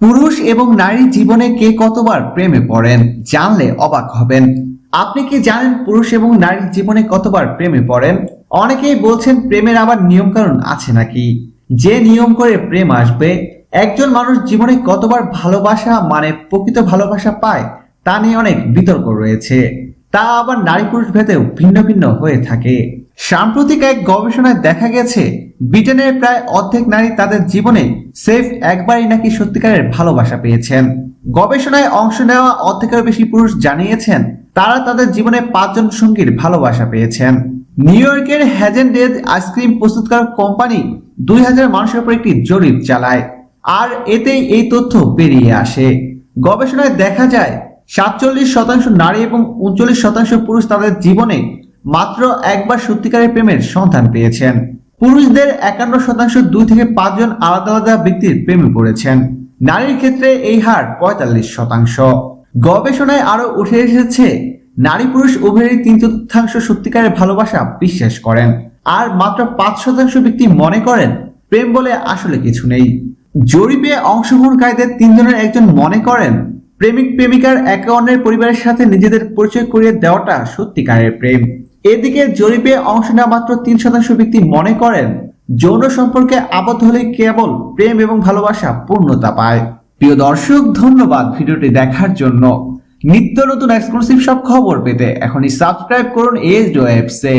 পুরুষ এবং নারী জীবনে কে কতবার প্রেমে পড়েন জানলে অবাক হবেন। আপনি কি জানেন পুরুষ এবং নারীর জীবনে কতবার প্রেমে পড়েন? অনেকেই বলছেন প্রেমের আবার নিয়ম কানুন আছে নাকি, যে নিয়ম করে প্রেম আসবে। একজন মানুষ জীবনে কতবার ভালোবাসা মানে প্রকৃত ভালোবাসা পায় তা নিয়ে অনেক বিতর্ক রয়েছে। তা আবার নারী পুরুষ ভেদেও ভিন্ন ভিন্ন হয়ে থাকে। সাম্প্রতিক এক গবেষণায় দেখা গেছে ব্রিটেনের প্রায় অর্ধেক নারী তাদের জীবনে সেফ একবারই নাকি সত্যিকারের ভালোবাসা পেয়েছেন। গবেষণায় অংশ নেওয়া অর্ধেকেরও বেশি পুরুষ জানিয়েছেন তারা তাদের জীবনে 5 জন সঙ্গীর ভালোবাসা পেয়েছেন। নিউ ইয়র্কের হ্যাজেন ডেজ আইসক্রিম প্রস্তুতকারক কোম্পানি 2000 মানুষের উপর একটি জরিপ চালায়, আর এতেই এই তথ্য বেরিয়ে আসে। গবেষণায় দেখা যায় 47% নারী এবং 39% পুরুষ তাদের জীবনে মাত্র একবার সত্যিকারের প্রেমের সন্ধান পেয়েছেন। পুরুষদের 51% 2 থেকে 5 জন আলাদা আলাদা ব্যক্তির প্রেমে পড়েছেন। নারীর ক্ষেত্রে এই হার 45%। গবেষণায় আরো উঠে এসেছে নারী পুরুষ উভয়েরই 3/4 সত্যিকারের ভালোবাসা বিশ্বাস করেন, আর মাত্র 5% ব্যক্তি মনে করেন প্রেম বলে আসলে কিছু নেই। জরিপে অংশগ্রহণকারীদের 3 জনের একজন মনে করেন প্রেমিক প্রেমিকার একে অন্যের পরিবারের সাথে নিজেদের পরিচয় করিয়ে দেওয়াটা সত্যিকারের প্রেম। এদিকে জরিপে অংশ নেওয়া মাত্র 3% ব্যক্তি মনে করেন যৌন সম্পর্কে আবদ্ধ হলে কেবল প্রেম এবং ভালোবাসা পূর্ণতা পায়। প্রিয় দর্শক, ধন্যবাদ ভিডিওটি দেখার জন্য। নিত্য নতুন এক্সক্লুসিভ সব খবর পেতে এখনই সাবস্ক্রাইব করুন এজড ওয়েবসে।